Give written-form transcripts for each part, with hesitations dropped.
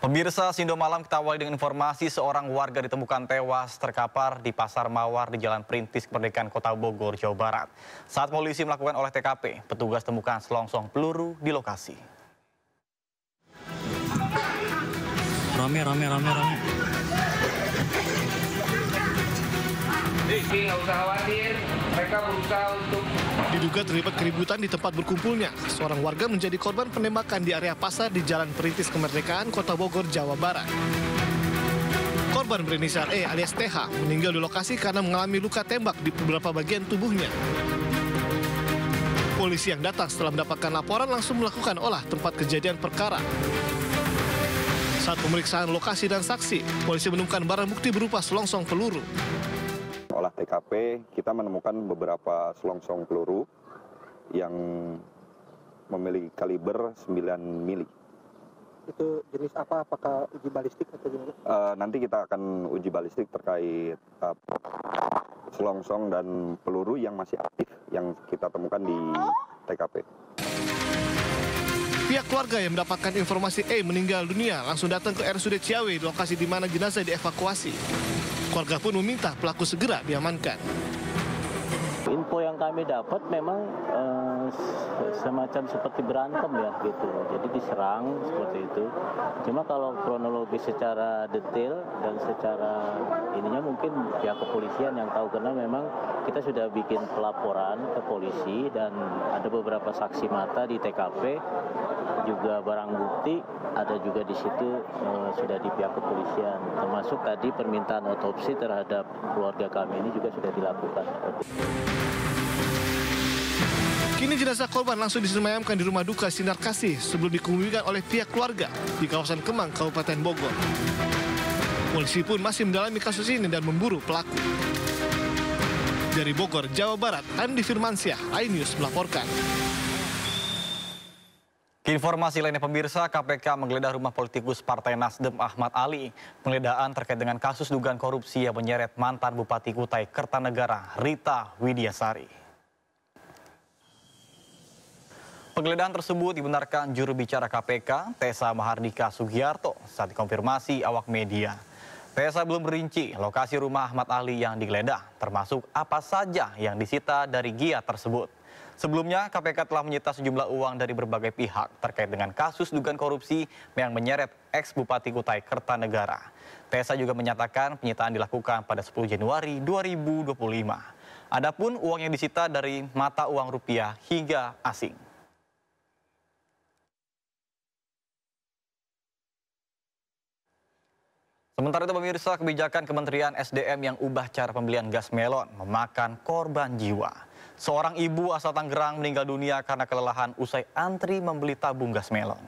Pemirsa, Sindo Malam kita awali dengan informasi seorang warga ditemukan tewas terkapar di Pasar Mawar di Jalan Perintis Kemerdekaan Kota Bogor, Jawa Barat. Saat polisi melakukan olah TKP, petugas temukan selongsong peluru di lokasi. Rame. Nggak usah khawatir, mereka berusaha untuk... Diduga terlibat keributan di tempat berkumpulnya. Seorang warga menjadi korban penembakan di area pasar di Jalan Perintis Kemerdekaan, Kota Bogor, Jawa Barat. Korban berinisial E alias TH meninggal di lokasi karena mengalami luka tembak di beberapa bagian tubuhnya. Polisi yang datang setelah mendapatkan laporan langsung melakukan olah tempat kejadian perkara. Saat pemeriksaan lokasi dan saksi, polisi menemukan barang bukti berupa selongsong peluru. Olah TKP, kita menemukan beberapa selongsong peluru yang memiliki kaliber 9 mili. Itu jenis apa? Apakah uji balistik atau gimana? Nanti kita akan uji balistik terkait selongsong dan peluru yang masih aktif yang kita temukan di TKP. Pihak keluarga yang mendapatkan informasi E meninggal dunia langsung datang ke RSUD Ciawi, lokasi di mana jenazah dievakuasi. Keluarga pun meminta pelaku segera diamankan. Info yang kami dapat memang semacam seperti berantem ya gitu. Jadi diserang seperti itu. Cuma kalau kronologi secara detail dan secara ininya mungkin pihak kepolisian yang tahu, karena memang kita sudah bikin pelaporan ke polisi dan ada beberapa saksi mata di TKP, juga barang bukti ada juga di situ sudah di pihak kepolisian. Termasuk tadi permintaan otopsi terhadap keluarga kami ini juga sudah dilakukan. Kini jenazah korban langsung disemayamkan di rumah duka Sinar Kasih sebelum dikebumikan oleh pihak keluarga di kawasan Kemang, Kabupaten Bogor. Polisi pun masih mendalami kasus ini dan memburu pelaku. Dari Bogor, Jawa Barat, Andi Firmansyah, iNews melaporkan. Informasi lainnya pemirsa, KPK menggeledah rumah politikus Partai Nasdem Ahmad Ali. Penggeledahan terkait dengan kasus dugaan korupsi yang menyeret mantan Bupati Kutai Kertanegara, Rita Widiasari. Penggeledahan tersebut dibenarkan juru bicara KPK, Tessa Mahardika Sugiarto, saat dikonfirmasi awak media. Tessa belum merinci lokasi rumah Ahmad Ali yang digeledah, termasuk apa saja yang disita dari giat tersebut. Sebelumnya, KPK telah menyita sejumlah uang dari berbagai pihak terkait dengan kasus dugaan korupsi yang menyeret ex-Bupati Kutai Kertanegara. Tessa juga menyatakan penyitaan dilakukan pada 10 Januari 2025. Adapun uang yang disita dari mata uang rupiah hingga asing. Sementara itu pemirsa, kebijakan Kementerian SDM yang ubah cara pembelian gas melon memakan korban jiwa. Seorang ibu asal Tangerang meninggal dunia karena kelelahan usai antri membeli tabung gas melon.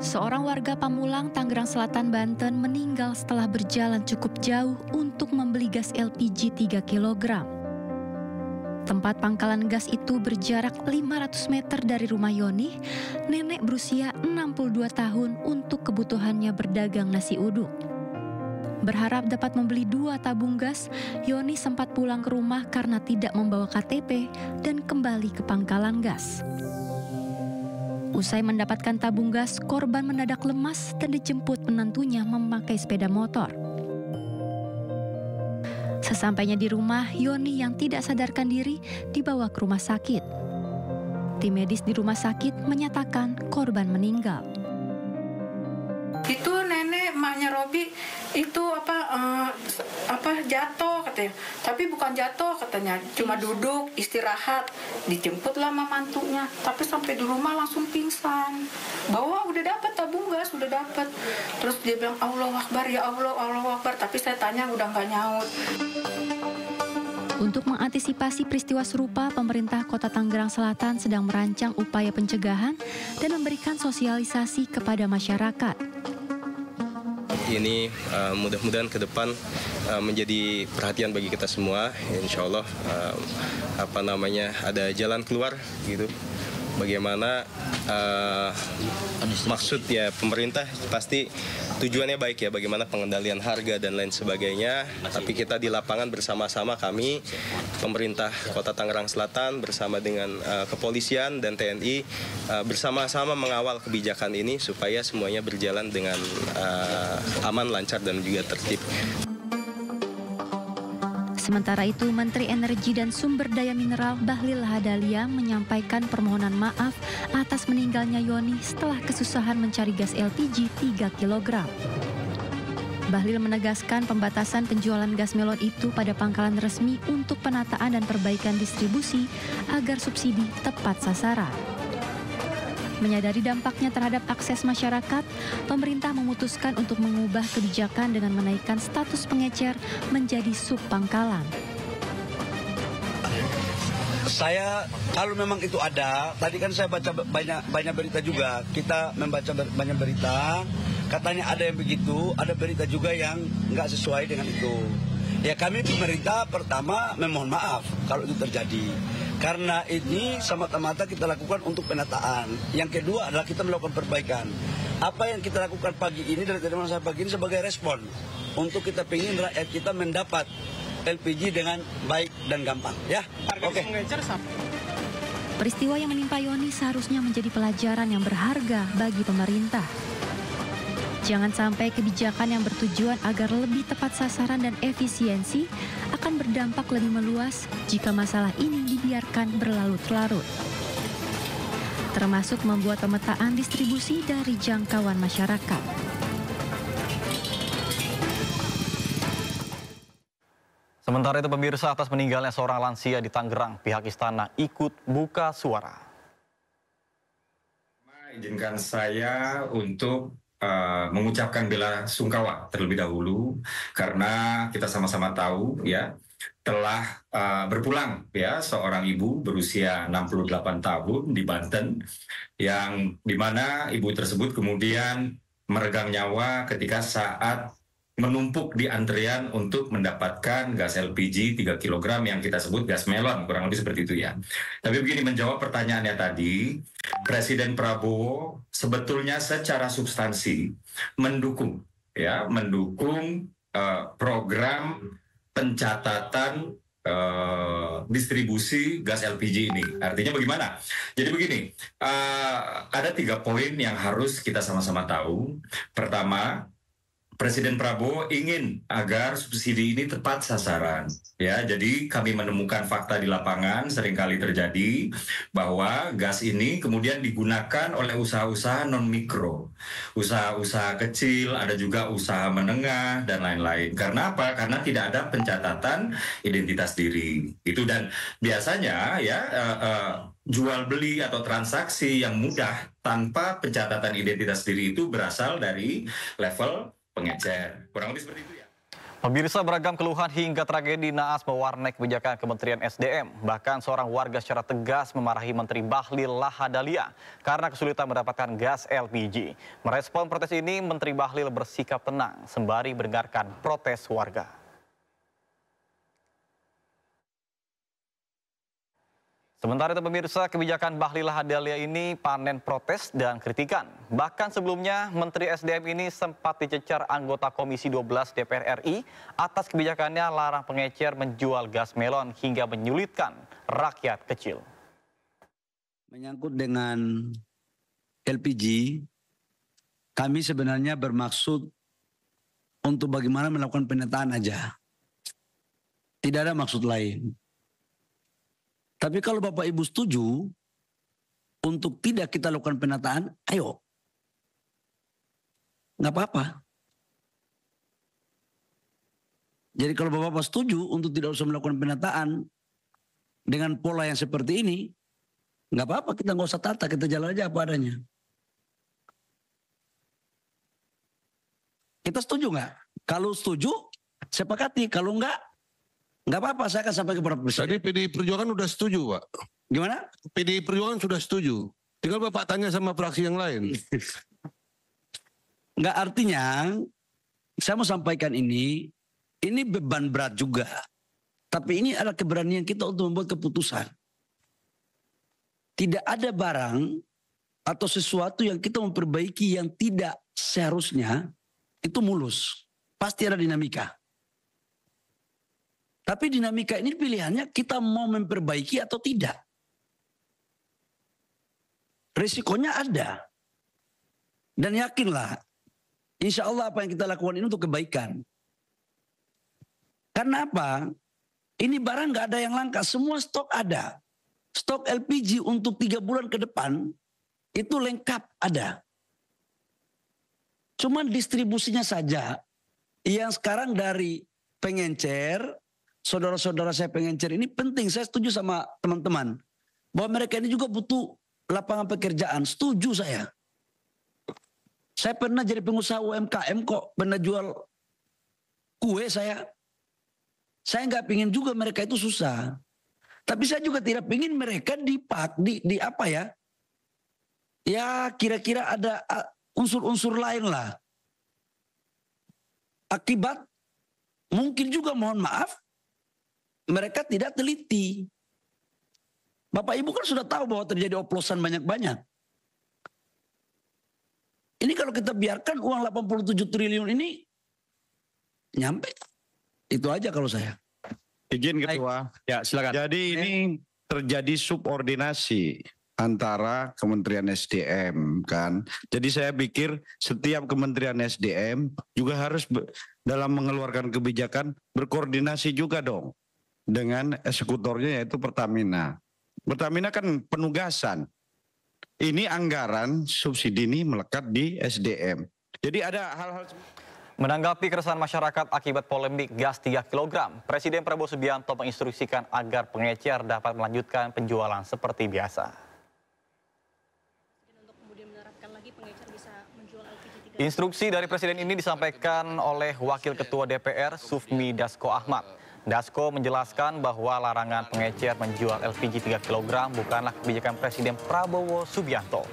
Seorang warga Pamulang, Tangerang Selatan, Banten meninggal setelah berjalan cukup jauh untuk membeli gas LPG 3 kg. Tempat pangkalan gas itu berjarak 500 meter dari rumah Yoni, nenek berusia 62 tahun untuk kebutuhannya berdagang nasi uduk. Berharap dapat membeli 2 tabung gas, Yoni sempat pulang ke rumah karena tidak membawa KTP dan kembali ke pangkalan gas. Usai mendapatkan tabung gas, korban mendadak lemas dan dijemput menantunya memakai sepeda motor. Sesampainya di rumah, Yoni yang tidak sadarkan diri dibawa ke rumah sakit. Tim medis di rumah sakit menyatakan korban meninggal. Itu nenek, emaknya Robi, itu jatuh katanya. Tapi bukan jatuh katanya, cuma duduk, istirahat. Dijemputlah sama mantunya, tapi sampai di rumah langsung pingsan. Bahwa udah dapat tabung gas, udah dapat. Terus dia bilang, Allahu Akbar, ya Allah, Allahu Akbar. Tapi saya tanya udah nggak nyaut. Untuk mengantisipasi peristiwa serupa, pemerintah Kota Tangerang Selatan sedang merancang upaya pencegahan dan memberikan sosialisasi kepada masyarakat. Ini mudah-mudahan ke depan menjadi perhatian bagi kita semua. Insya Allah ada jalan keluar gitu. Bagaimana maksud ya pemerintah pasti tujuannya baik ya, bagaimana pengendalian harga dan lain sebagainya. Tapi kita di lapangan bersama-sama, kami pemerintah Kota Tangerang Selatan bersama dengan kepolisian dan TNI bersama-sama mengawal kebijakan ini supaya semuanya berjalan dengan aman, lancar dan juga tertib. Sementara itu, Menteri Energi dan Sumber Daya Mineral Bahlil Lahadalia menyampaikan permohonan maaf atas meninggalnya Yoni setelah kesusahan mencari gas LPG 3 kg. Bahlil menegaskan pembatasan penjualan gas melon itu pada pangkalan resmi untuk penataan dan perbaikan distribusi agar subsidi tepat sasaran. Menyadari dampaknya terhadap akses masyarakat, pemerintah memutuskan untuk mengubah kebijakan dengan menaikkan status pengecer menjadi subpangkalan. Saya, kalau memang itu ada, tadi kan saya baca banyak berita juga, kita membaca banyak berita, katanya ada yang begitu, ada berita juga yang nggak sesuai dengan itu. Ya kami pemerintah pertama memohon maaf kalau itu terjadi. Karena ini semata-mata kita lakukan untuk penataan. Yang kedua adalah kita melakukan perbaikan. Apa yang kita lakukan pagi ini dari masa pagi ini sebagai respon untuk kita ingin rakyat kita mendapat LPG dengan baik dan gampang. Ya, oke. Peristiwa yang menimpa Yoni seharusnya menjadi pelajaran yang berharga bagi pemerintah. Jangan sampai kebijakan yang bertujuan agar lebih tepat sasaran dan efisiensi akan berdampak lebih meluas jika masalah ini dibiarkan berlarut-larut. Termasuk membuat pemetaan distribusi dari jangkauan masyarakat. Sementara itu pemirsa, atas meninggalnya seorang lansia di Tangerang, pihak istana ikut buka suara. Izinkan saya untuk mengucapkan bela sungkawa terlebih dahulu karena kita sama-sama tahu ya telah berpulang ya seorang ibu berusia 68 tahun di Banten yang dimana ibu tersebut kemudian meregang nyawa ketika saat menumpuk di antrian untuk mendapatkan gas LPG 3 kg yang kita sebut gas melon, kurang lebih seperti itu ya. Tapi begini, menjawab pertanyaannya tadi, Presiden Prabowo sebetulnya secara substansi mendukung program pencatatan distribusi gas LPG ini. Artinya bagaimana? Jadi begini, ada 3 poin yang harus kita sama-sama tahu. Pertama, Presiden Prabowo ingin agar subsidi ini tepat sasaran. Ya, jadi kami menemukan fakta di lapangan seringkali terjadi bahwa gas ini kemudian digunakan oleh usaha-usaha non-mikro, usaha-usaha kecil, ada juga usaha menengah dan lain-lain. Karena apa? Karena tidak ada pencatatan identitas diri. Itu dan biasanya ya jual beli atau transaksi yang mudah tanpa pencatatan identitas diri itu berasal dari level pengecer. Kurang lebih seperti itu ya. Pemirsa, beragam keluhan hingga tragedi naas mewarnai kebijakan Kementerian SDM. Bahkan seorang warga secara tegas memarahi Menteri Bahlil Lahadalia karena kesulitan mendapatkan gas LPG. Merespon protes ini, Menteri Bahlil bersikap tenang sembari mendengarkan protes warga. Sementara itu pemirsa, kebijakan Bahlil Lahadalia ini panen protes dan kritikan. Bahkan sebelumnya Menteri SDM ini sempat dicecar anggota Komisi 12 DPR RI atas kebijakannya larang pengecer menjual gas melon hingga menyulitkan rakyat kecil. Menyangkut dengan LPG, kami sebenarnya bermaksud untuk bagaimana melakukan penataan aja. Tidak ada maksud lain. Tapi kalau Bapak Ibu setuju untuk tidak kita lakukan penataan, ayo. Nggak apa-apa. Jadi kalau Bapak setuju untuk tidak usah melakukan penataan dengan pola yang seperti ini, nggak apa-apa, kita nggak usah tata, kita jalan aja apa adanya. Kita setuju nggak? Kalau setuju, sepakati. Kalau nggak apa-apa, saya akan sampai kepada Presiden. Tadi PDI Perjuangan sudah setuju, Pak. Gimana? PDI Perjuangan sudah setuju. Tinggal Bapak tanya sama fraksi yang lain. Nggak, artinya, saya mau sampaikan ini beban berat juga. Tapi ini adalah keberanian kita untuk membuat keputusan. Tidak ada barang atau sesuatu yang kita memperbaiki yang tidak seharusnya itu mulus. Pasti ada dinamika. Tapi dinamika ini pilihannya kita mau memperbaiki atau tidak. Risikonya ada. Dan yakinlah, insya Allah apa yang kita lakukan ini untuk kebaikan. Karena apa? Ini barang nggak ada yang langka, semua stok ada. Stok LPG untuk 3 bulan ke depan, itu lengkap ada. Cuman distribusinya saja, yang sekarang dari pengencer, saudara-saudara saya pengencer ini penting, saya setuju sama teman-teman. Bahwa mereka ini juga butuh lapangan pekerjaan, setuju saya. Saya pernah jadi pengusaha UMKM kok, pernah jual kue saya. Saya nggak pingin juga mereka itu susah. Tapi saya juga tidak pingin mereka di apa ya. Ya kira-kira ada unsur-unsur lain lah. Akibat mungkin juga mohon maaf. Mereka tidak teliti. Bapak Ibu kan sudah tahu bahwa terjadi oplosan banyak-banyak. Ini kalau kita biarkan uang 87 triliun ini nyampe. Itu aja kalau saya. Izin Ketua. Ya silakan. Jadi ini terjadi subordinasi antara Kementerian SDM kan. Jadi saya pikir setiap Kementerian SDM juga harus dalam mengeluarkan kebijakan berkoordinasi juga dong dengan eksekutornya yaitu Pertamina. Pertamina kan penugasan. Ini anggaran subsidi ini melekat di SDM. Jadi ada hal-hal. Menanggapi keresahan masyarakat akibat polemik gas 3 kg, Presiden Prabowo Subianto menginstruksikan agar pengecer dapat melanjutkan penjualan seperti biasa. Instruksi dari Presiden ini disampaikan oleh Wakil Ketua DPR Sufmi Dasko Ahmad. Dasko menjelaskan bahwa larangan pengecer menjual LPG 3 kg bukanlah kebijakan Presiden Prabowo Subianto.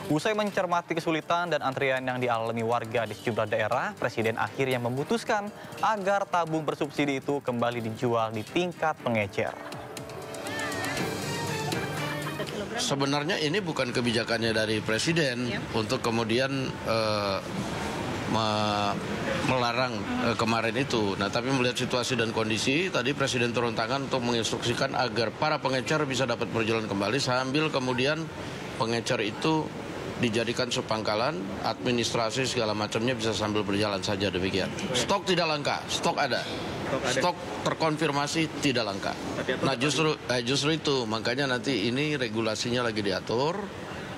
Usai mencermati kesulitan dan antrian yang dialami warga di sejumlah daerah, Presiden akhirnya memutuskan agar tabung bersubsidi itu kembali dijual di tingkat pengecer. Sebenarnya ini bukan kebijakannya dari Presiden untuk kemudian melarang kemarin itu. Nah, tapi melihat situasi dan kondisi, tadi Presiden turun tangan untuk menginstruksikan agar para pengecer bisa dapat berjalan kembali sambil kemudian pengecer itu dijadikan subpangkalan, administrasi segala macamnya bisa sambil berjalan saja demikian. Stok tidak langka, stok ada. Stok terkonfirmasi tidak langka. Nah justru itu makanya nanti ini regulasinya lagi diatur.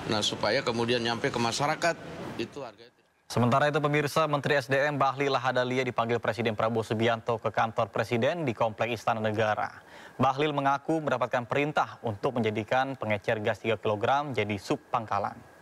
Nah supaya kemudian nyampe ke masyarakat itu harganya. Sementara itu pemirsa, Menteri SDM Bahlil Lahadalia dipanggil Presiden Prabowo Subianto ke kantor Presiden di Komplek Istana Negara. Bahlil mengaku mendapatkan perintah untuk menjadikan pengecer gas 3 kg jadi subpangkalan.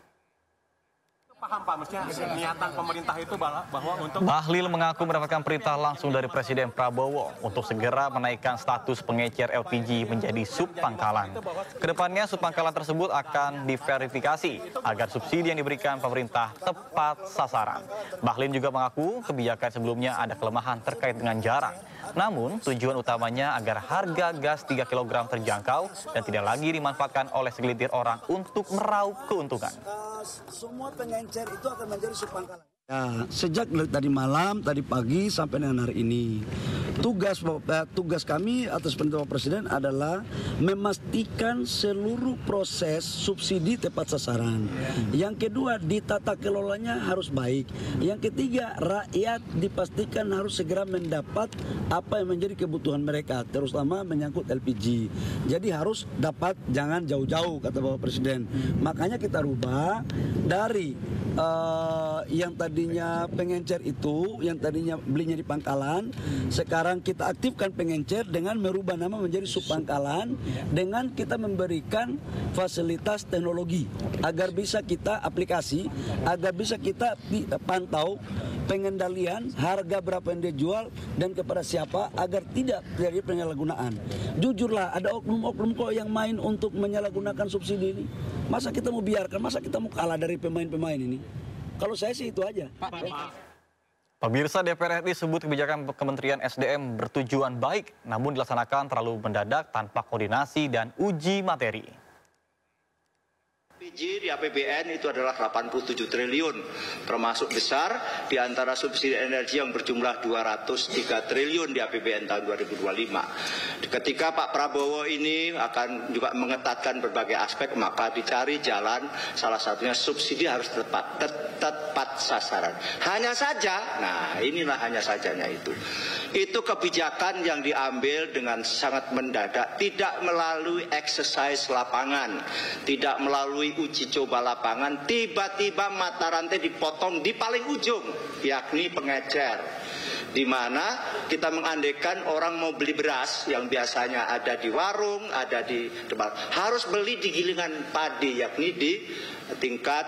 Paham Pak, maksudnya niatan pemerintah itu bahwa untuk... Bahlil mengaku mendapatkan perintah langsung dari Presiden Prabowo untuk segera menaikkan status pengecer LPG menjadi subpangkalan. Kedepannya subpangkalan tersebut akan diverifikasi agar subsidi yang diberikan pemerintah tepat sasaran. Bahlil juga mengaku kebijakan sebelumnya ada kelemahan terkait dengan jarak. Namun tujuan utamanya agar harga gas 3 kg terjangkau dan tidak lagi dimanfaatkan oleh segelintir orang untuk meraup keuntungan. Semua pengencer itu akan menjadi subpangkalan. Ya, sejak tadi malam, tadi pagi sampai dengan hari ini, tugas kami atas perintah Presiden adalah memastikan seluruh proses subsidi tepat sasaran. Yang kedua, ditata kelolanya harus baik. Yang ketiga, rakyat dipastikan harus segera mendapat apa yang menjadi kebutuhan mereka, terutama menyangkut LPG. Jadi harus dapat, jangan jauh-jauh kata Bapak Presiden. Makanya kita rubah dari yang tadinya pengencer itu, yang tadinya belinya di pangkalan, sekarang kita aktifkan pengencer dengan merubah nama menjadi subpangkalan, dengan kita memberikan fasilitas teknologi agar bisa kita aplikasi, agar bisa kita pantau pengendalian harga berapa yang dia jual dan kepada siapa agar tidak terjadi penyalahgunaan. Jujurlah, ada oknum-oknum kok yang main untuk menyalahgunakan subsidi ini. Masa kita mau biarkan, masa kita mau kalah dari pemain-pemain ini? Kalau saya sih itu aja. Pemirsa, DPR RI sebut kebijakan Kementerian SDM bertujuan baik, namun dilaksanakan terlalu mendadak tanpa koordinasi dan uji materi. LPG di APBN itu adalah 87 triliun, termasuk besar di antara subsidi energi yang berjumlah 203 triliun di APBN tahun 2025. Ketika Pak Prabowo ini akan juga mengetatkan berbagai aspek, maka dicari jalan, salah satunya subsidi harus tepat sasaran. Hanya saja, nah inilah hanya sajanya itu kebijakan yang diambil dengan sangat mendadak, tidak melalui exercise lapangan, tidak melalui uji coba lapangan, tiba-tiba mata rantai dipotong di paling ujung, yakni pengecer. Di mana kita mengandaikan orang mau beli beras yang biasanya ada di warung, ada di tempat, harus beli di gilingan padi, yakni di tingkat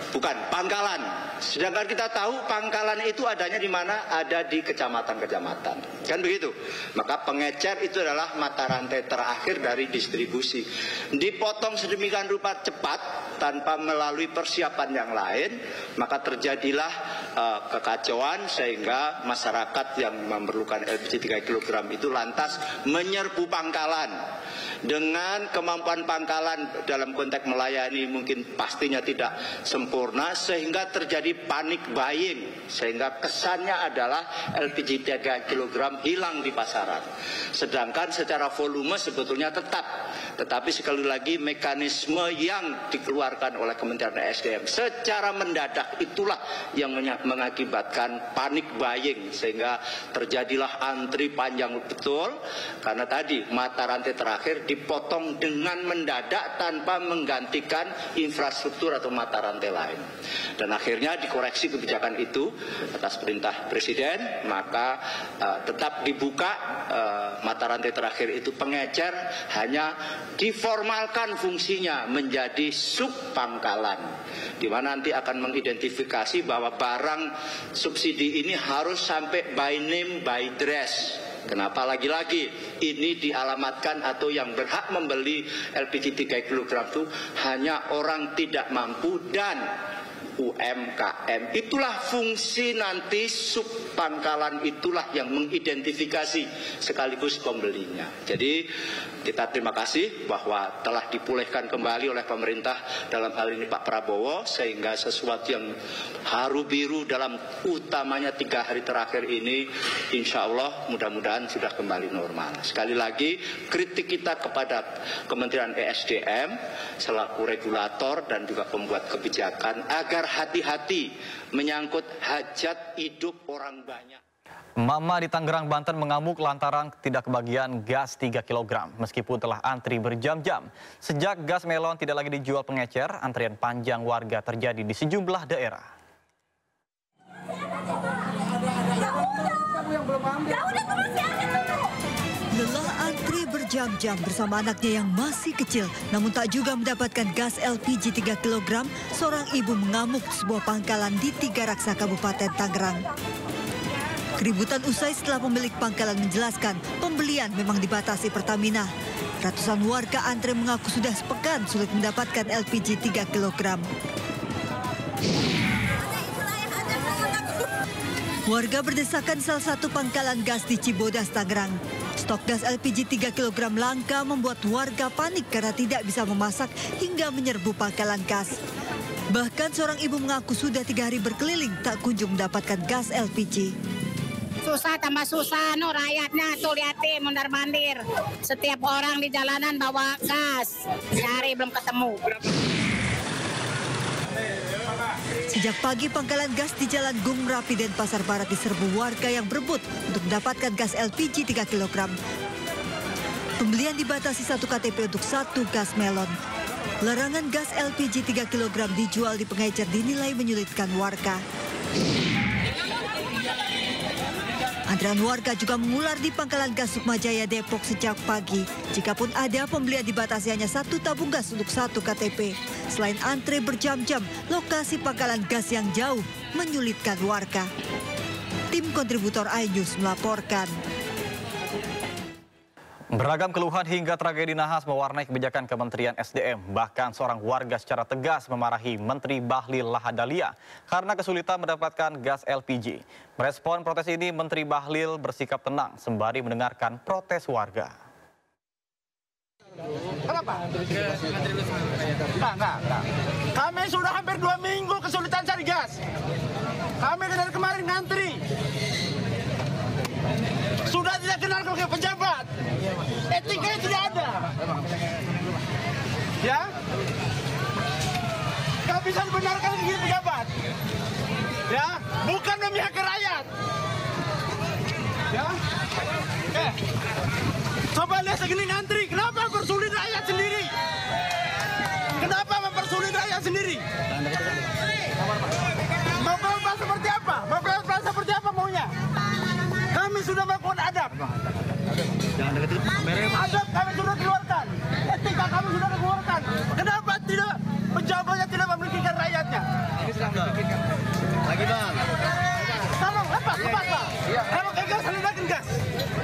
bukan pangkalan. Sedangkan kita tahu pangkalan itu adanya di mana? Ada di kecamatan-kecamatan. Kan begitu? Maka pengecer itu adalah mata rantai terakhir dari distribusi. Dipotong sedemikian rupa cepat tanpa melalui persiapan yang lain, maka terjadilah kekacauan sehingga masyarakat yang memerlukan LPG 3 kg itu lantas menyerbu pangkalan. Dengan kemampuan pangkalan dalam konteks melayani mungkin pastinya tidak sempurna, sehingga terjadi panik buying, sehingga kesannya adalah LPG 3 kg hilang di pasaran. Sedangkan secara volume sebetulnya tetap, tetapi sekali lagi mekanisme yang dikeluarkan oleh Kementerian SDM secara mendadak itulah yang mengakibatkan panik buying, sehingga terjadilah antri panjang betul, karena tadi mata rantai terakhir dipotong dengan mendadak tanpa menggantikan infrastruktur atau mata rantai lain. Dan akhirnya dikoreksi kebijakan itu atas perintah Presiden, maka tetap dibuka mata rantai terakhir itu pengecer, hanya diformalkan fungsinya menjadi sub pangkalan, di mana nanti akan mengidentifikasi bahwa barang subsidi ini harus sampai by name by dress. Kenapa lagi-lagi ini dialamatkan atau yang berhak membeli LPG 3 kg itu hanya orang tidak mampu dan UMKM. Itulah fungsi nanti sub pangkalan, itulah yang mengidentifikasi sekaligus pembelinya. Jadi kita terima kasih bahwa telah dipulihkan kembali oleh pemerintah, dalam hal ini Pak Prabowo, sehingga sesuatu yang haru biru dalam utamanya 3 hari terakhir ini insya Allah mudah-mudahan sudah kembali normal. Sekali lagi kritik kita kepada Kementerian ESDM selaku regulator dan juga pembuat kebijakan agar hati-hati menyangkut hajat hidup orang banyak. Mama di Tangerang, Banten mengamuk lantaran tidak kebagian gas 3 kg meskipun telah antri berjam-jam. Sejak gas melon tidak lagi dijual pengecer, antrian panjang warga terjadi di sejumlah daerah. Lelah antri berjam-jam bersama anaknya yang masih kecil, namun tak juga mendapatkan gas LPG 3 kg, seorang ibu mengamuk di sebuah pangkalan di Tiga Raksa, Kabupaten Tangerang. Keributan usai setelah pemilik pangkalan menjelaskan pembelian memang dibatasi Pertamina. Ratusan warga antre mengaku sudah sepekan sulit mendapatkan LPG 3 kg. Warga berdesakan salah satu pangkalan gas di Cibodas, Tangerang. Stok gas LPG 3 kg langka membuat warga panik karena tidak bisa memasak hingga menyerbu pangkalan gas. Bahkan seorang ibu mengaku sudah 3 hari berkeliling tak kunjung mendapatkan gas LPG. Susah tambah susah, no rakyatnya tuh liatin mondar-mandir. Setiap orang di jalanan bawa gas, cari belum ketemu. Sejak pagi pangkalan gas di Jalan Gung Rapi dan Pasar Barat diserbu warga yang berebut untuk mendapatkan gas LPG 3 kg. Pembelian dibatasi 1 KTP untuk 1 gas melon. Larangan gas LPG 3 kg dijual di pengecer dinilai menyulitkan warga. Antrean warga juga mengular di pangkalan gas Sukmajaya, Depok sejak pagi. Jikapun ada, pembelian dibatasi hanya 1 tabung gas untuk 1 KTP. Selain antre berjam-jam, lokasi pangkalan gas yang jauh menyulitkan warga. Tim kontributor iNews melaporkan. Beragam keluhan hingga tragedi nahas mewarnai kebijakan Kementerian SDM. Bahkan seorang warga secara tegas memarahi Menteri Bahlil Lahadalia karena kesulitan mendapatkan gas LPG. Merespon protes ini, Menteri Bahlil bersikap tenang sembari mendengarkan protes warga. apa? Enggak. Kami sudah hampir 2 minggu kesulitan cari gas. Kami dari kemarin ngantri. Sudah tidak kenal ke pejabat. Etikanya tidak ada. Ya? Gak bisa dibenarkan ke pejabat. Ya? Bukan memihak ke rakyat. Ya? Coba lihat segini ngantri. Kenapa mempersulit rakyat sendiri? Kenapa mempersulit rakyat sendiri? Bapak seperti apa? Bapak seperti apa maunya? Kami sudah melakukan adab. Adab kami sudah keluarkan. Etika kami sudah keluarkan. Kenapa tidak pejabatnya tidak memikirkan rakyatnya? Lagi bang. Tolong lepas Pak. Kalau gagal selesaikan gas.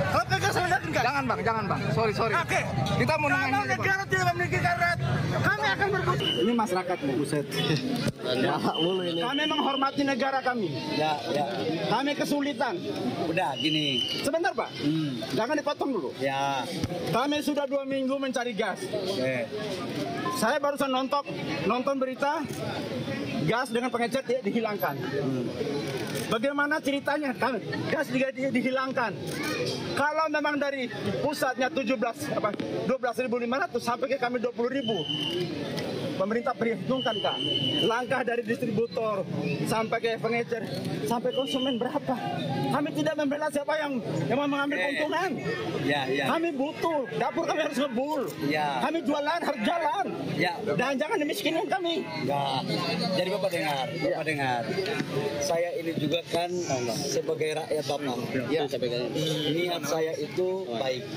Kalau gagal selesaikan gas. Jangan bang. Sorry. Oke. Kita mau kalau negara tidak memikirkan rakyat, kami akan berbuat. Ini masyarakatnya. Buset. Kami menghormati negara kami. Ya. Kami kesulitan. Udah gini. Sebentar Pak. Jangan dipotong dulu. Ya. Kami sudah 2 minggu mencari gas. Saya barusan nonton berita gas dengan pengecer dihilangkan. Bagaimana ceritanya? Gas dihilangkan. Kalau memang dari pusatnya 12.500 sampai ke kami 20.000. Pemerintah perhitungkan Kak. Langkah dari distributor sampai ke pengecer, sampai konsumen berapa? Kami tidak membela siapa yang mengambil keuntungan. Kami butuh, dapur kami harus ngebul. Kami jualan harus jalan. Dan jangan dimiskinkan kami. Enggak. Jadi Bapak dengar. Saya ini juga kan sebagai rakyat Bapak. Niat saya itu baik.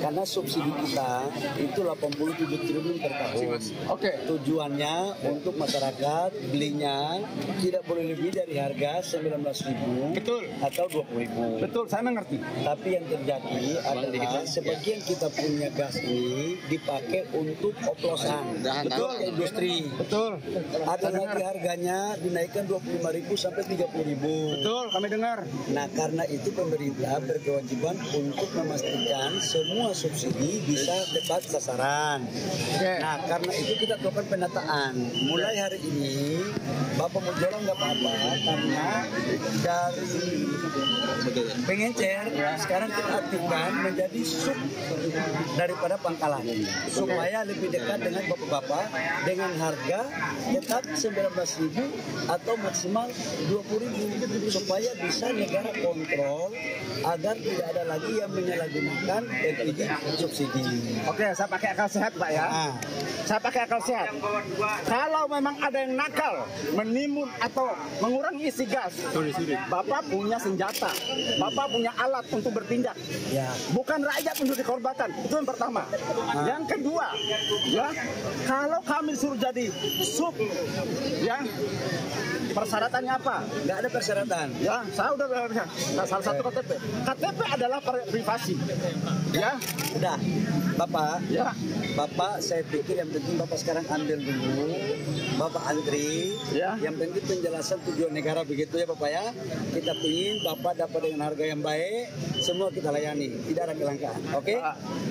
Karena subsidi kita itu 87 triliun per tahun. Tujuannya untuk masyarakat belinya tidak boleh lebih dari harga 19.000 atau 20.000. Betul, saya mengerti. Tapi yang terjadi adalah sebagian kita punya gas ini dipakai untuk oplosan. Betul, ke industri. Betul. Ada lagi harganya dinaikkan 25.000 sampai 30.000. Betul, kami dengar. Nah, karena itu pemerintah berkewajiban untuk memastikan semua subsidi bisa tepat sasaran. Nah, karena itu kita lakukan penataan. Mulai hari ini, Bapak mau jualan nggak apa-apa, karena dari pengecer sekarang kita aktifkan menjadi sub daripada pangkalan, supaya lebih dekat dengan bapak-bapak dengan harga tetap 19.000 atau maksimal 20.000, supaya bisa negara kontrol agar tidak ada lagi yang menyalahgunakan LPG subsidi. Oke, saya pakai akal sehat Pak ya. Saya pakai akal sehat. Kalau memang ada yang nakal, menimbun atau mengurangi isi gas, Bapak punya senjata, Bapak punya alat untuk bertindak. Bukan rakyat untuk dikorbankan. Itu yang pertama. Yang kedua, kalau kami suruh jadi sub, persyaratannya apa? Nggak ada persyaratan. Saya udah salah satu KTP. KTP adalah privasi. Udah. Bapak, saya pikir yang penting Bapak sekarang ambil dulu, Bapak antri. Yang penting penjelasan tujuan negara begitu ya Bapak ya. Kita ingin Bapak dapat dengan harga yang baik, semua kita layani, tidak ada kelangkaan. Oke?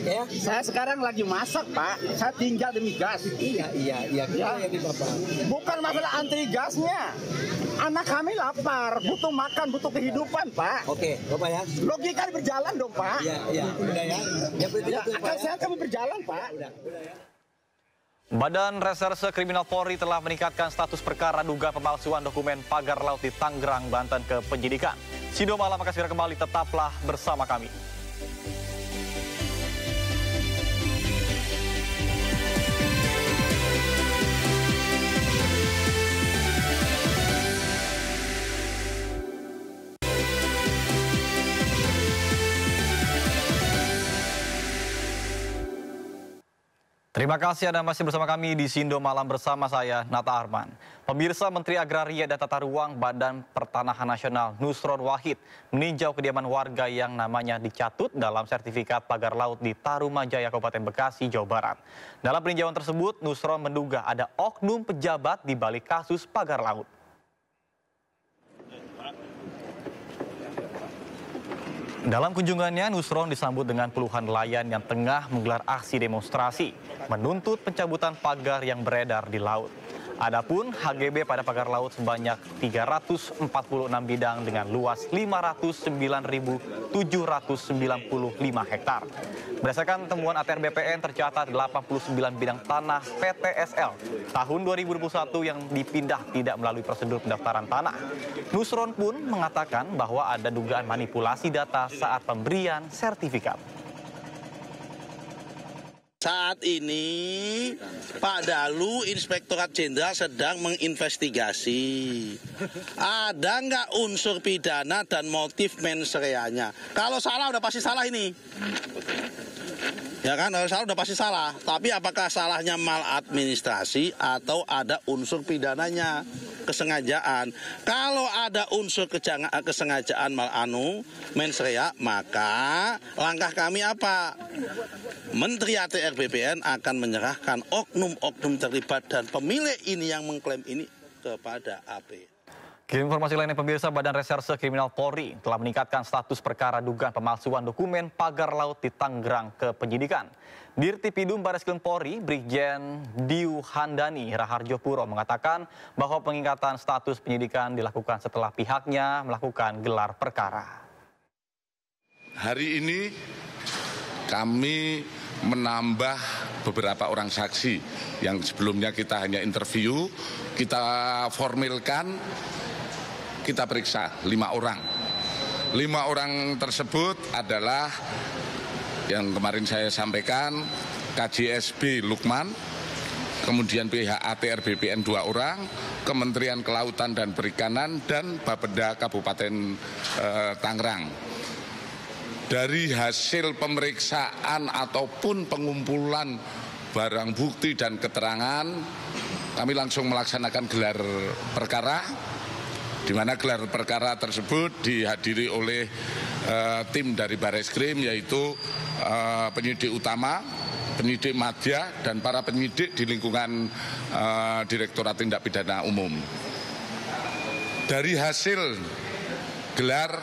Ya. Saya sekarang lagi masak Pak. Saya tinggal demi gas. Iya. Ini Bapak. Bukan masalah antri gasnya. Anak kami lapar, butuh makan, butuh kehidupan, Pak. Oke, Bapak ya. Logika berjalan dong, Pak. Iya. Udah ya. Yang penting itu, Pak. Sehat kami berjalan, Pak. Udah ya. Badan Reserse Kriminal Polri telah meningkatkan status perkara duga pemalsuan dokumen pagar laut di Tangerang, Banten ke penyidikan. Sindo Malam akan segera kembali, tetaplah bersama kami. Terima kasih Anda masih bersama kami di Sindo Malam bersama saya, Nata Arman. Pemirsa, Menteri Agraria dan Tata Ruang Badan Pertanahan Nasional Nusron Wahid meninjau kediaman warga yang namanya dicatut dalam sertifikat pagar laut di Tarumajaya, Kabupaten Bekasi, Jawa Barat. Dalam peninjauan tersebut, Nusron menduga ada oknum pejabat di balik kasus pagar laut. Dalam kunjungannya, Nusron disambut dengan puluhan nelayan yang tengah menggelar aksi demonstrasi, menuntut pencabutan pagar yang beredar di laut. Adapun HGB pada pagar laut sebanyak 346 bidang dengan luas 509.795 hektar. Berdasarkan temuan ATR BPN tercatat 89 bidang tanah PTSL tahun 2021 yang dipindah tidak melalui prosedur pendaftaran tanah. Nusron pun mengatakan bahwa ada dugaan manipulasi data saat pemberian sertifikat. Saat ini Pak Dalu Inspektorat Jenderal sedang menginvestigasi. Ada nggak unsur pidana dan motif mens reanya? Kalau salah udah pasti salah ini. Ya kan, kalau salah udah pasti salah. Tapi apakah salahnya maladministrasi atau ada unsur pidananya, kesengajaan? Kalau ada unsur kesengajaan mens rea, maka langkah kami apa? Menteri ATR BPN akan menyerahkan oknum-oknum terlibat dan pemilik ini yang mengklaim ini kepada AP. Informasi lainnya pemirsa, Badan Reserse Kriminal Polri telah meningkatkan status perkara dugaan pemalsuan dokumen pagar laut di Tangerang ke penyidikan. Dirtipidum Bareskrim Polri, Brigjen Diu Handani Raharjo Puro mengatakan bahwa peningkatan status penyidikan dilakukan setelah pihaknya melakukan gelar perkara. Hari ini kami menambah beberapa orang saksi yang sebelumnya kita hanya interview, kita formilkan, kita periksa 5 orang. 5 orang tersebut adalah yang kemarin saya sampaikan, KJSB Lukman, kemudian pihak ATR BPN 2 orang, Kementerian Kelautan dan Perikanan, dan Bapeda Kabupaten Tangerang. Dari hasil pemeriksaan ataupun pengumpulan barang bukti dan keterangan, kami langsung melaksanakan gelar perkara, di mana gelar perkara tersebut dihadiri oleh tim dari Bareskrim, yaitu penyidik utama, penyidik madya, dan para penyidik di lingkungan Direktorat Tindak Pidana Umum. Dari hasil gelar,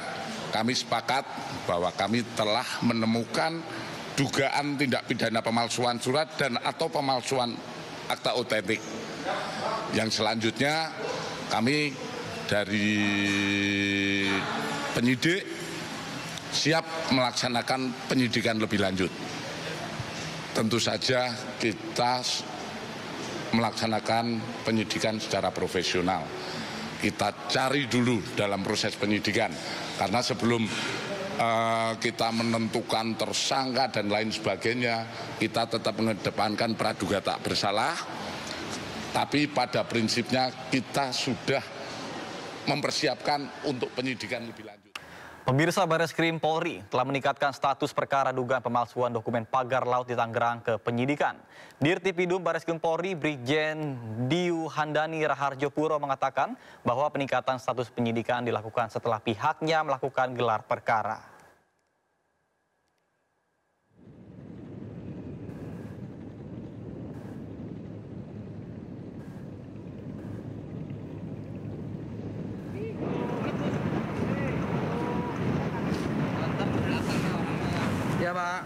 kami sepakat bahwa kami telah menemukan dugaan tindak pidana pemalsuan surat dan atau pemalsuan akta otentik. Yang selanjutnya kami dari penyidik siap melaksanakan penyidikan lebih lanjut. Tentu saja kita melaksanakan penyidikan secara profesional. Kita cari dulu dalam proses penyidikan, karena sebelum kita menentukan tersangka dan lain sebagainya, kita tetap mengedepankan praduga tak bersalah, tapi pada prinsipnya kita sudah mempersiapkan untuk penyidikan lebih lanjut. Pemirsa, Bareskrim Polri telah meningkatkan status perkara dugaan pemalsuan dokumen pagar laut di Tangerang ke penyidikan. Dirtipidum Bareskrim Polri, Brigjen Diu Handani Raharjo Puro mengatakan bahwa peningkatan status penyidikan dilakukan setelah pihaknya melakukan gelar perkara. Ya, Pak.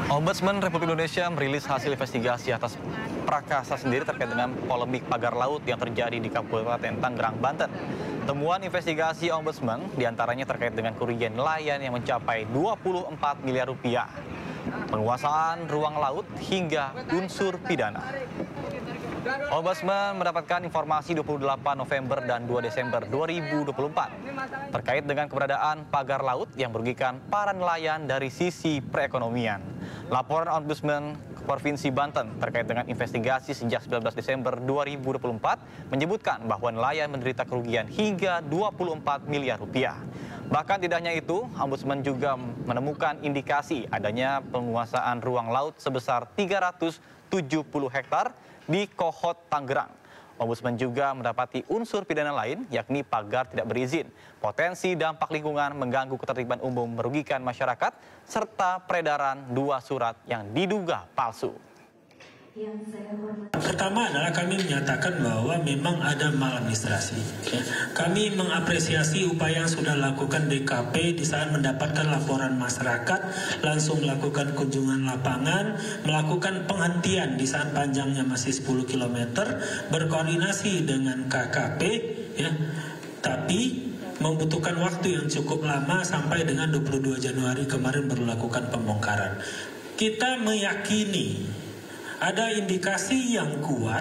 Ombudsman Republik Indonesia merilis hasil investigasi atas Prakasa sendiri terkait dengan polemik pagar laut yang terjadi di Kabupaten Tangerang, Banten. Temuan investigasi Ombudsman diantaranya terkait dengan kerugian nelayan yang mencapai 24 miliar rupiah, penguasaan ruang laut hingga unsur pidana. Ombudsman mendapatkan informasi 28 November dan 2 Desember 2024 terkait dengan keberadaan pagar laut yang merugikan para nelayan dari sisi perekonomian. Laporan Ombudsman Provinsi Banten terkait dengan investigasi sejak 19 Desember 2024 menyebutkan bahwa nelayan menderita kerugian hingga 24 miliar rupiah. Bahkan tidak hanya itu, Ombudsman juga menemukan indikasi adanya penguasaan ruang laut sebesar 370 hektar di Kohot, Tangerang. Ombudsman juga mendapati unsur pidana lain, yakni pagar tidak berizin, potensi dampak lingkungan mengganggu ketertiban umum merugikan masyarakat, serta peredaran 2 surat yang diduga palsu. Pertama adalah kami menyatakan bahwa memang ada maladministrasi. Kami mengapresiasi upaya yang sudah dilakukan DKP di saat mendapatkan laporan masyarakat, langsung melakukan kunjungan lapangan, melakukan penghentian di saat panjangnya masih 10 km, berkoordinasi dengan KKP, tapi membutuhkan waktu yang cukup lama sampai dengan 22 Januari kemarin baru melakukan pembongkaran. Kita meyakini ada indikasi yang kuat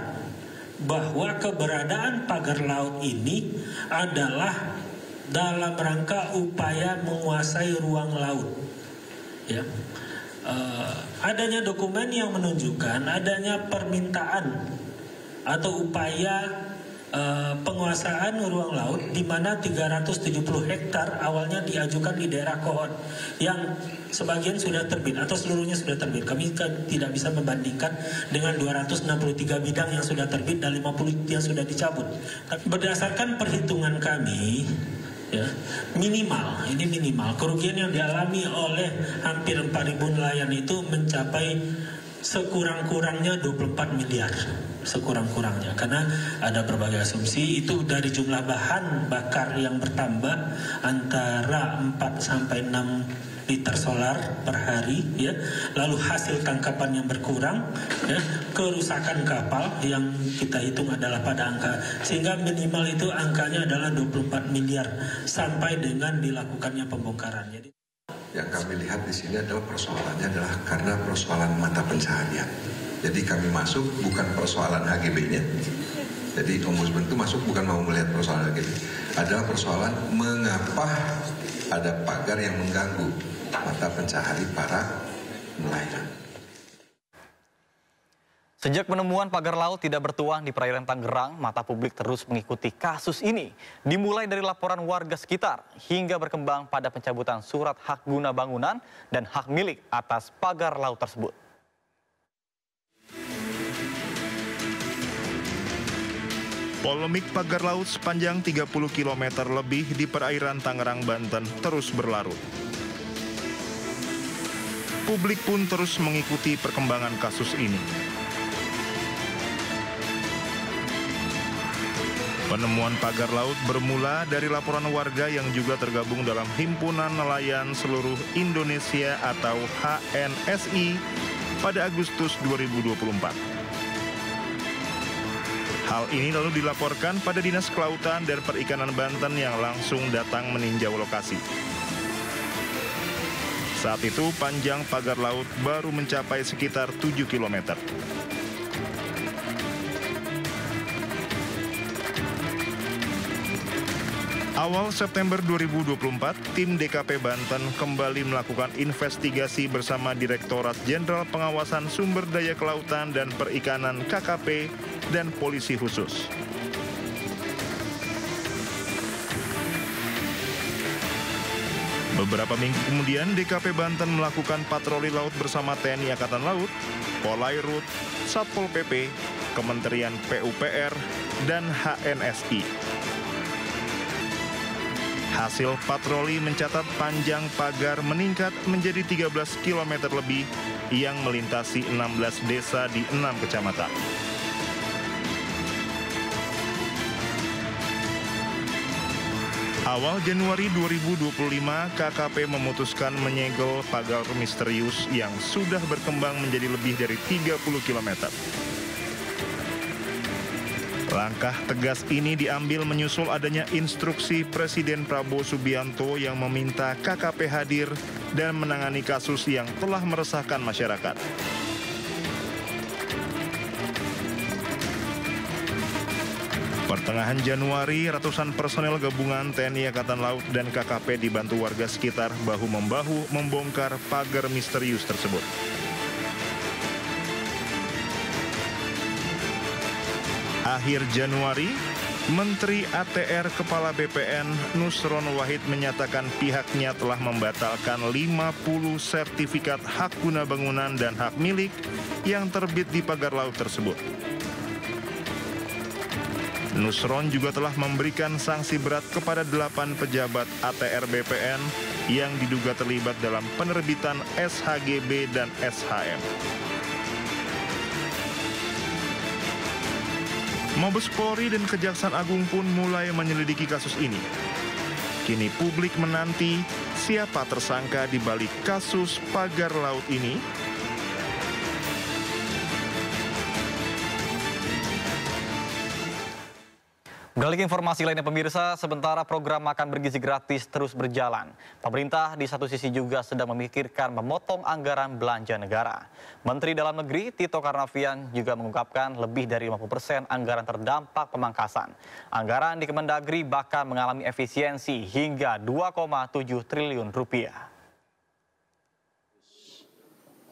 bahwa keberadaan pagar laut ini adalah dalam rangka upaya menguasai ruang laut. Adanya dokumen yang menunjukkan adanya permintaan atau upaya penguasaan ruang laut di mana 370 hektar awalnya diajukan di daerah Kohon yang sebagian sudah terbit atau seluruhnya sudah terbit. Kami tidak bisa membandingkan dengan 263 bidang yang sudah terbit dan 50 yang sudah dicabut. Berdasarkan perhitungan kami, minimal kerugian yang dialami oleh hampir 4.000 nelayan itu mencapai sekurang-kurangnya 24 miliar. Sekurang-kurangnya, karena ada berbagai asumsi itu dari jumlah bahan bakar yang bertambah antara 4 sampai 6 liter solar per hari, lalu hasil tangkapan yang berkurang, kerusakan kapal yang kita hitung adalah pada angka, sehingga minimal itu angkanya adalah 24 miliar sampai dengan dilakukannya pembongkaran. Jadi yang kami lihat di sini adalah persoalannya adalah karena persoalan mata pencaharian. Jadi kami masuk bukan persoalan HGB-nya. Jadi Ombudsman itu masuk bukan mau melihat persoalan HGB. Adalah persoalan mengapa ada pagar yang mengganggu mata pencahari para nelayan. Sejak penemuan pagar laut tidak bertuang di perairan Tangerang, mata publik terus mengikuti kasus ini. Dimulai dari laporan warga sekitar hingga berkembang pada pencabutan surat hak guna bangunan dan hak milik atas pagar laut tersebut. Polemik pagar laut sepanjang 30 km lebih di perairan Tangerang, Banten terus berlarut. Publik pun terus mengikuti perkembangan kasus ini. Penemuan pagar laut bermula dari laporan warga yang juga tergabung dalam Himpunan Nelayan Seluruh Indonesia atau HNSI pada Agustus 2024. Hal ini lalu dilaporkan pada Dinas Kelautan dan Perikanan Banten yang langsung datang meninjau lokasi. Saat itu panjang pagar laut baru mencapai sekitar 7 km. Awal September 2024, tim DKP Banten kembali melakukan investigasi bersama Direktorat Jenderal Pengawasan Sumber Daya Kelautan dan Perikanan KKP dan Polisi Khusus. Beberapa minggu kemudian, DKP Banten melakukan patroli laut bersama TNI Angkatan Laut, Polairut, Satpol PP, Kementerian PUPR, dan HNSI. Hasil patroli mencatat panjang pagar meningkat menjadi 13 km lebih yang melintasi 16 desa di 6 kecamatan. Awal Januari 2025, KKP memutuskan menyegel pagar misterius yang sudah berkembang menjadi lebih dari 30 km. Langkah tegas ini diambil menyusul adanya instruksi Presiden Prabowo Subianto yang meminta KKP hadir dan menangani kasus yang telah meresahkan masyarakat. Pertengahan Januari, ratusan personel gabungan TNI Angkatan Laut dan KKP dibantu warga sekitar bahu-membahu membongkar pagar misterius tersebut. Akhir Januari, Menteri ATR Kepala BPN Nusron Wahid menyatakan pihaknya telah membatalkan 50 sertifikat hak guna bangunan dan hak milik yang terbit di pagar laut tersebut. Nusron juga telah memberikan sanksi berat kepada 8 pejabat ATR BPN yang diduga terlibat dalam penerbitan SHGB dan SHM. Mabes Polri dan Kejaksaan Agung pun mulai menyelidiki kasus ini. Kini publik menanti siapa tersangka di balik kasus pagar laut ini. Beralih informasi lainnya pemirsa, sementara program makan bergizi gratis terus berjalan. Pemerintah di satu sisi juga sedang memikirkan memotong anggaran belanja negara. Menteri Dalam Negeri Tito Karnavian juga mengungkapkan lebih dari 50% anggaran terdampak pemangkasan. Anggaran di Kemendagri bahkan mengalami efisiensi hingga 2,7 triliun rupiah.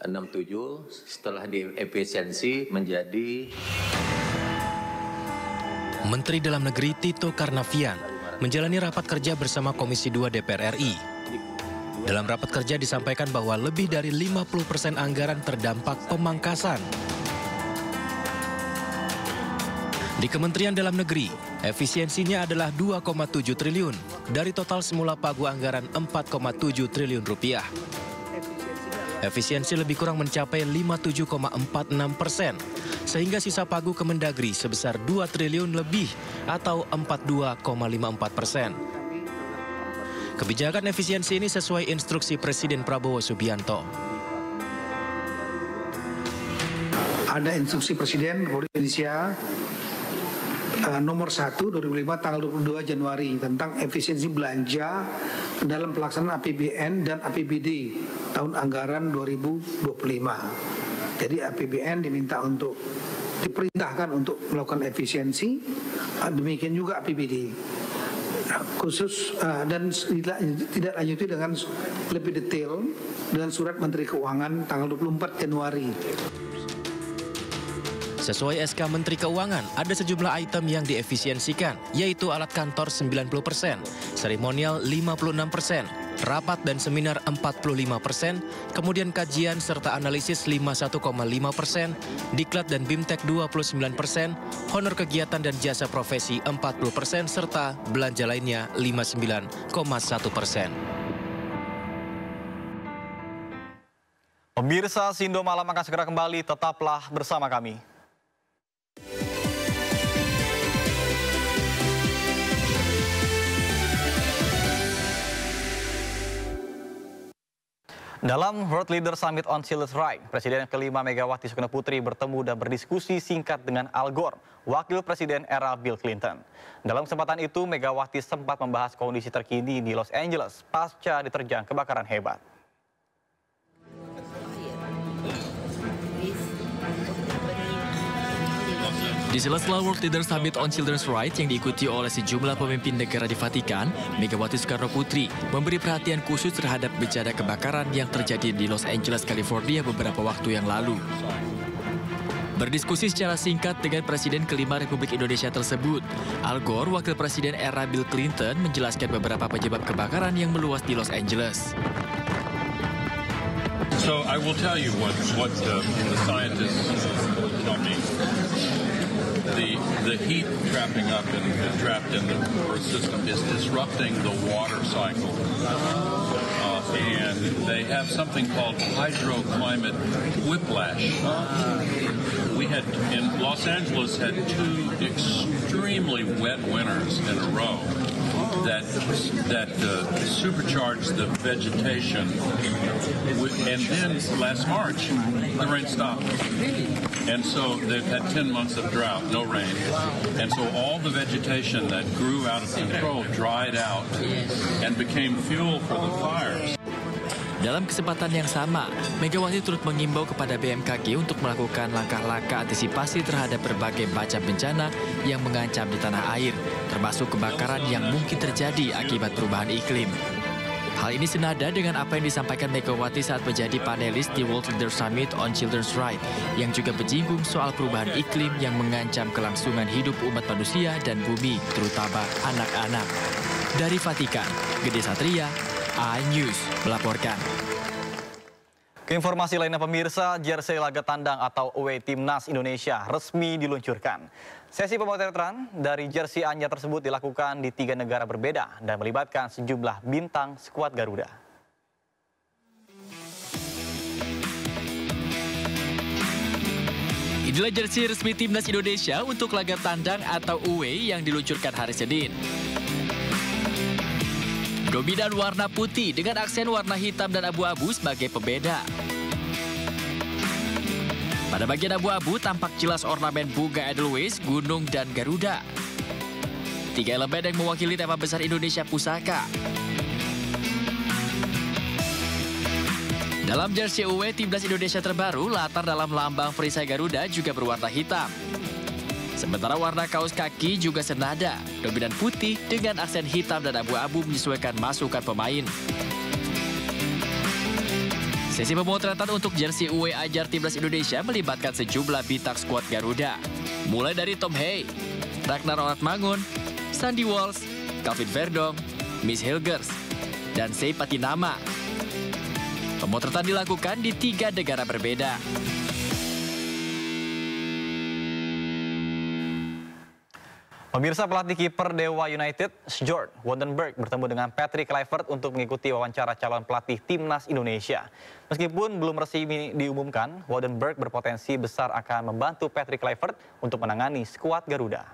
67 setelah diefisiensi menjadi Menteri Dalam Negeri Tito Karnavian menjalani rapat kerja bersama Komisi 2 DPR RI. Dalam rapat kerja disampaikan bahwa lebih dari 50% anggaran terdampak pemangkasan. Di Kementerian Dalam Negeri, efisiensinya adalah 2,7 triliun dari total semula pagu anggaran 4,7 triliun rupiah. Efisiensi lebih kurang mencapai 57,46%, sehingga sisa pagu Kemendagri sebesar 2 triliun lebih atau 42,54%. Kebijakan efisiensi ini sesuai instruksi Presiden Prabowo Subianto. Ada instruksi Presiden Republik Indonesia nomor 1 2005 tanggal 22 Januari tentang efisiensi belanja dalam pelaksanaan APBN dan APBD tahun anggaran 2025. Jadi APBN diperintahkan untuk melakukan efisiensi, demikian juga APBD. Khusus dan tidak lanjuti dengan lebih detail dengan surat Menteri Keuangan tanggal 24 Januari. Sesuai SK Menteri Keuangan, ada sejumlah item yang diefisiensikan, yaitu alat kantor 90%, seremonial 56%, rapat dan seminar 45%, kemudian kajian serta analisis 51,5%, diklat dan bimtek 29%, honor kegiatan dan jasa profesi 40%, serta belanja lainnya 59,1%. Pemirsa, Sindo Malam akan segera kembali, tetaplah bersama kami. Dalam World Leader Summit on Children's Rights, Presiden kelima Megawati Soekarno Putri bertemu dan berdiskusi singkat dengan Al Gore, Wakil Presiden era Bill Clinton. Dalam kesempatan itu, Megawati sempat membahas kondisi terkini di Los Angeles pasca diterjang kebakaran hebat. Di sela-sela World Leader Summit on Children's Rights yang diikuti oleh sejumlah pemimpin negara di Vatikan, Megawati Soekarno Putri memberi perhatian khusus terhadap bencana kebakaran yang terjadi di Los Angeles, California beberapa waktu yang lalu. Berdiskusi secara singkat dengan Presiden kelima Republik Indonesia tersebut, Al Gore, Wakil Presiden era Bill Clinton, menjelaskan beberapa penyebab kebakaran yang meluas di Los Angeles. So I will tell you what the scientists tell me. The heat trapped in the Earth system is disrupting the water cycle. And they have something called hydroclimate whiplash. We had, in Los Angeles, had 2 extremely wet winters in a row that supercharged the vegetation. And then last March, the rain stopped. And so they've had 10 months of drought, no rain. And so all the vegetation that grew out of control dried out and became fuel for the fires. Dalam kesempatan yang sama, Megawati turut mengimbau kepada BMKG untuk melakukan langkah-langkah antisipasi terhadap berbagai macam bencana yang mengancam di tanah air, termasuk kebakaran yang mungkin terjadi akibat perubahan iklim. Hal ini senada dengan apa yang disampaikan Megawati saat menjadi panelis di World Leader Summit on Children's Rights, yang juga menyinggung soal perubahan iklim yang mengancam kelangsungan hidup umat manusia dan bumi, terutama anak-anak. Dari Vatikan, Gede Satria, iNews melaporkan. Informasi lainnya pemirsa, jersey laga tandang atau away Timnas Indonesia resmi diluncurkan. Sesi pemotretan dari jersey anyar tersebut dilakukan di 3 negara berbeda dan melibatkan sejumlah bintang skuad Garuda. Inilah jersey resmi Timnas Indonesia untuk laga tandang atau away yang diluncurkan hari Senin. Dominan warna putih dengan aksen warna hitam dan abu-abu sebagai pembeda. Pada bagian abu-abu tampak jelas ornamen bunga Edelweiss, gunung, dan Garuda. 3 elemen yang mewakili tema besar Indonesia Pusaka. Dalam jersey away Timnas Indonesia terbaru, latar dalam lambang perisai Garuda juga berwarna hitam. Sementara warna kaos kaki juga senada, dominan putih dengan aksen hitam dan abu-abu menyesuaikan masukan pemain. Sesi pemotretan untuk jersey away Ajar Timnas Indonesia melibatkan sejumlah bintang skuad Garuda. Mulai dari Tom Hey, Ragnar Oratmangun, Sandy Walsh, Calvin Verdong, Miss Hilgers, dan Sei Patinama. Pemotretan dilakukan di 3 negara berbeda. Pemirsa, pelatih kiper Dewa United, Sjoerd Wondenberg bertemu dengan Patrick Kluivert untuk mengikuti wawancara calon pelatih Timnas Indonesia. Meskipun belum resmi diumumkan, Wondenberg berpotensi besar akan membantu Patrick Kluivert untuk menangani skuad Garuda.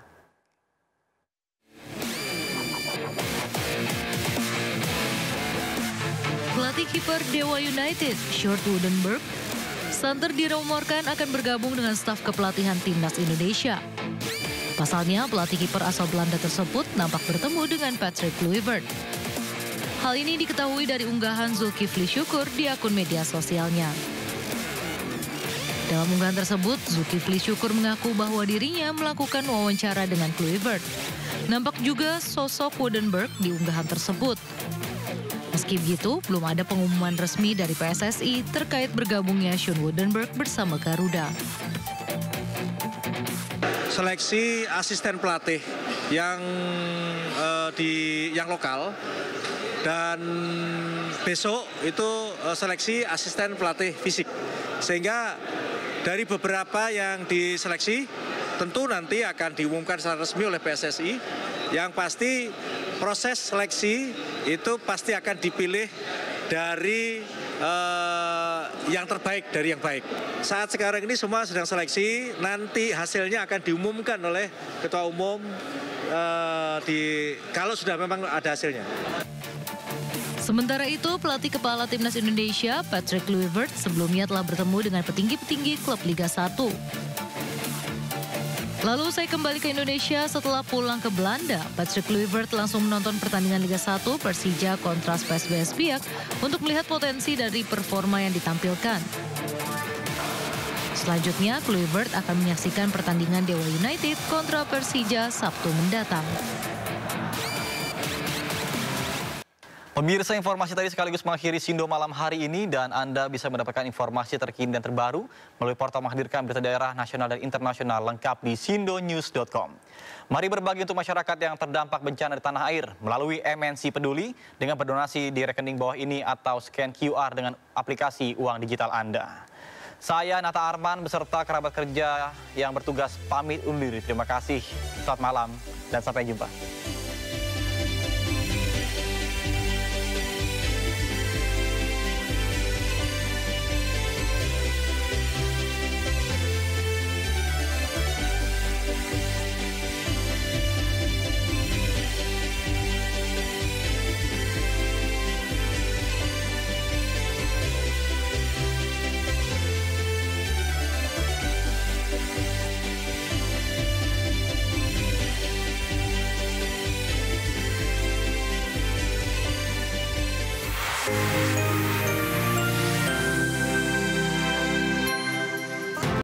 Pelatih kiper Dewa United, Sjoerd Wondenberg, santer dirumorkan akan bergabung dengan staf kepelatihan Timnas Indonesia. Pasalnya, pelatih kiper asal Belanda tersebut nampak bertemu dengan Patrick Kluivert. Hal ini diketahui dari unggahan Zulkifli Syukur di akun media sosialnya. Dalam unggahan tersebut, Zulkifli Syukur mengaku bahwa dirinya melakukan wawancara dengan Kluivert. Nampak juga sosok Wondenberg di unggahan tersebut. Meski begitu, belum ada pengumuman resmi dari PSSI terkait bergabungnya Sjoerd Wondenberg bersama Garuda. Seleksi asisten pelatih yang lokal, dan besok itu seleksi asisten pelatih fisik. Sehingga dari beberapa yang diseleksi tentu nanti akan diumumkan secara resmi oleh PSSI. Yang pasti proses seleksi itu pasti akan dipilih dari yang terbaik dari yang baik. Saat sekarang ini semua sedang seleksi, nanti hasilnya akan diumumkan oleh Ketua Umum kalau sudah memang ada hasilnya. Sementara itu, pelatih kepala Timnas Indonesia, Patrick Kluivert, sebelumnya telah bertemu dengan petinggi-petinggi klub Liga 1. Lalu saya kembali ke Indonesia setelah pulang ke Belanda. Patrick Kluivert langsung menonton pertandingan Liga 1 Persija kontra PSBS Biak untuk melihat potensi dari performa yang ditampilkan. Selanjutnya, Kluivert akan menyaksikan pertandingan Dewa United kontra Persija Sabtu mendatang. Pemirsa, informasi tadi sekaligus mengakhiri Sindo malam hari ini, dan Anda bisa mendapatkan informasi terkini dan terbaru melalui portal menghadirkan berita daerah nasional dan internasional lengkap di sindonews.com. Mari berbagi untuk masyarakat yang terdampak bencana di tanah air melalui MNC Peduli dengan berdonasi di rekening bawah ini atau scan QR dengan aplikasi uang digital Anda. Saya Nata Arman beserta kerabat kerja yang bertugas pamit undur diri. Terima kasih, selamat malam, dan sampai jumpa.